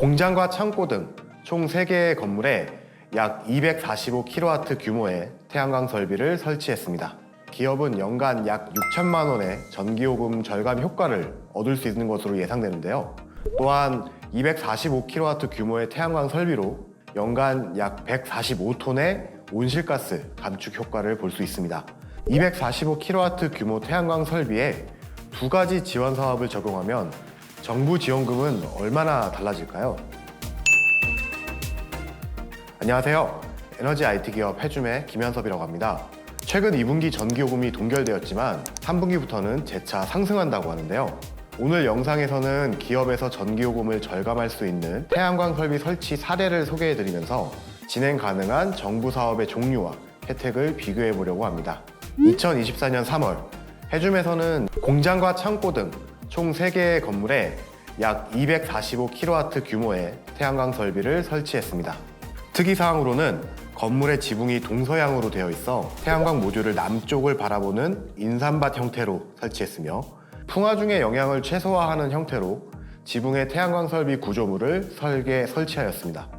공장과 창고 등 총 3개의 건물에 약 245kW 규모의 태양광 설비를 설치했습니다. 기업은 연간 약 6천만 원의 전기요금 절감 효과를 얻을 수 있는 것으로 예상되는데요. 또한 245kW 규모의 태양광 설비로 연간 약 145톤의 온실가스 감축 효과를 볼 수 있습니다. 245kW 규모 태양광 설비에 2가지 지원 사업을 적용하면 정부 지원금은 얼마나 달라질까요? 안녕하세요. 에너지 IT 기업 해줌의 김현섭이라고 합니다. 최근 2분기 전기요금이 동결되었지만 3분기부터는 재차 상승한다고 하는데요. 오늘 영상에서는 기업에서 전기요금을 절감할 수 있는 태양광 설비 설치 사례를 소개해드리면서 진행 가능한 정부 사업의 종류와 혜택을 비교해 보려고 합니다. 2024년 3월, 해줌에서는 공장과 창고 등 총 3개의 건물에 약 245kW 규모의 태양광 설비를 설치했습니다. 특이사항으로는 건물의 지붕이 동서양으로 되어 있어 태양광 모듈을 남쪽을 바라보는 인삼밭 형태로 설치했으며 풍화 중의 영향을 최소화하는 형태로 지붕의 태양광 설비 구조물을 설치하였습니다.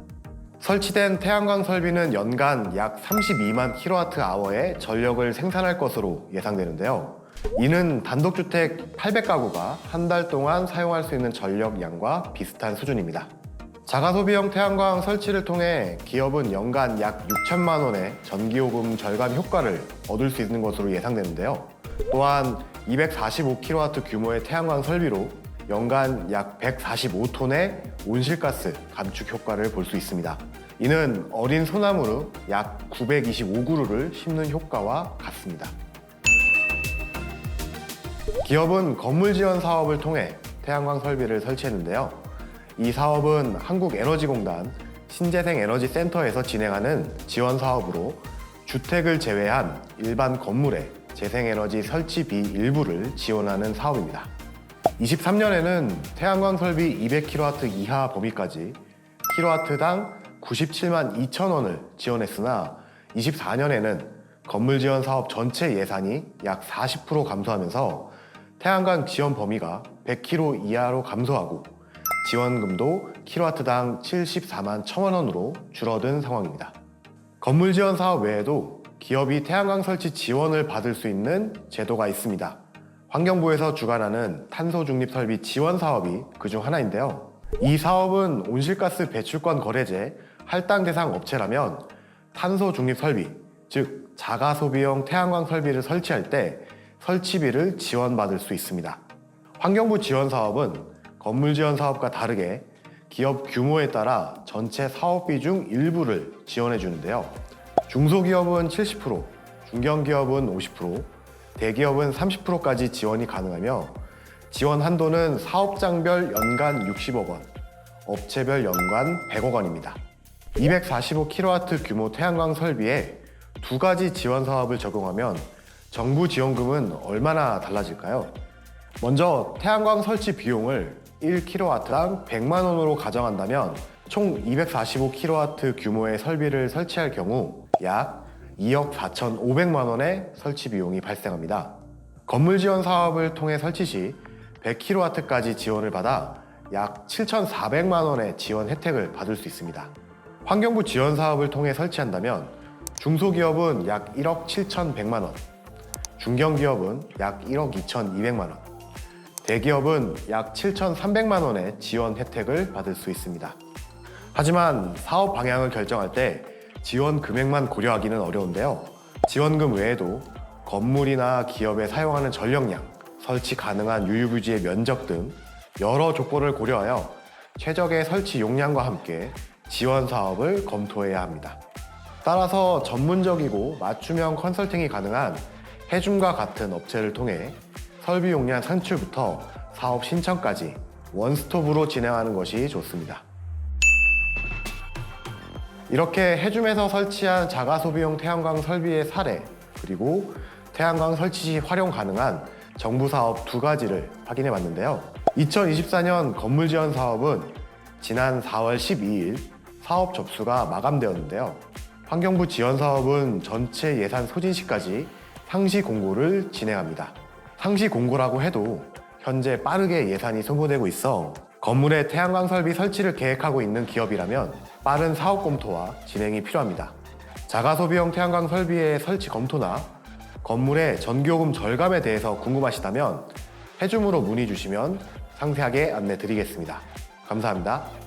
설치된 태양광 설비는 연간 약 32만 kWh의 전력을 생산할 것으로 예상되는데요. 이는 단독주택 800가구가 한 달 동안 사용할 수 있는 전력량과 비슷한 수준입니다. 자가소비형 태양광 설치를 통해 기업은 연간 약 6천만 원의 전기요금 절감 효과를 얻을 수 있는 것으로 예상되는데요. 또한 245kW 규모의 태양광 설비로 연간 약 145톤의 온실가스 감축 효과를 볼 수 있습니다. 이는 어린 소나무로 약 925그루를 심는 효과와 같습니다. 기업은 건물 지원 사업을 통해 태양광 설비를 설치했는데요. 이 사업은 한국에너지공단 신재생에너지센터에서 진행하는 지원 사업으로 주택을 제외한 일반 건물의 재생에너지 설치비 일부를 지원하는 사업입니다. 23년에는 태양광 설비 200kW 이하 범위까지 kW당 97만 2천 원을 지원했으나 24년에는 건물 지원 사업 전체 예산이 약 40% 감소하면서 태양광 지원 범위가 100kW 이하로 감소하고 지원금도 kW당 74만 1천 원으로 줄어든 상황입니다. 건물 지원 사업 외에도 기업이 태양광 설치 지원을 받을 수 있는 제도가 있습니다. 환경부에서 주관하는 탄소중립 설비 지원 사업이 그중 하나인데요. 이 사업은 온실가스 배출권 거래제 할당 대상 업체라면 탄소중립 설비, 즉 자가소비형 태양광 설비를 설치할 때 설치비를 지원받을 수 있습니다. 환경부 지원 사업은 건물 지원 사업과 다르게 기업 규모에 따라 전체 사업비 중 일부를 지원해 주는데요. 중소기업은 70%, 중견기업은 50%, 대기업은 30%까지 지원이 가능하며 지원 한도는 사업장별 연간 60억 원, 업체별 연간 100억 원입니다. 245kW 규모 태양광 설비에 2가지 지원 사업을 적용하면 정부 지원금은 얼마나 달라질까요? 먼저 태양광 설치 비용을 1kW당 100만 원으로 가정한다면 총 245kW 규모의 설비를 설치할 경우 약 2억 4,500만 원의 설치 비용이 발생합니다. 건물 지원 사업을 통해 설치 시 100kW까지 지원을 받아 약 7,400만 원의 지원 혜택을 받을 수 있습니다. 환경부 지원 사업을 통해 설치한다면 중소기업은 약 1억 7,100만 원, 중견기업은 약 1억 2,200만 원, 대기업은 약 7,300만 원의 지원 혜택을 받을 수 있습니다. 하지만 사업 방향을 결정할 때 지원 금액만 고려하기는 어려운데요. 지원금 외에도 건물이나 기업에 사용하는 전력량, 설치 가능한 유유부지의 면적 등 여러 조건을 고려하여 최적의 설치 용량과 함께 지원 사업을 검토해야 합니다. 따라서 전문적이고 맞춤형 컨설팅이 가능한 해줌과 같은 업체를 통해 설비 용량 산출부터 사업 신청까지 원스톱으로 진행하는 것이 좋습니다. 이렇게 해줌에서 설치한 자가소비용 태양광 설비의 사례, 그리고 태양광 설치 시 활용 가능한 정부 사업 2가지를 확인해 봤는데요. 2024년 건물 지원 사업은 지난 4월 12일 사업 접수가 마감되었는데요. 환경부 지원 사업은 전체 예산 소진 시까지 상시 공고를 진행합니다. 상시 공고라고 해도 현재 빠르게 예산이 소모되고 있어 건물에 태양광 설비 설치를 계획하고 있는 기업이라면 빠른 사업 검토와 진행이 필요합니다. 자가소비용 태양광 설비의 설치 검토나 건물의 전기요금 절감에 대해서 궁금하시다면 해줌으로 문의 주시면 상세하게 안내 드리겠습니다. 감사합니다.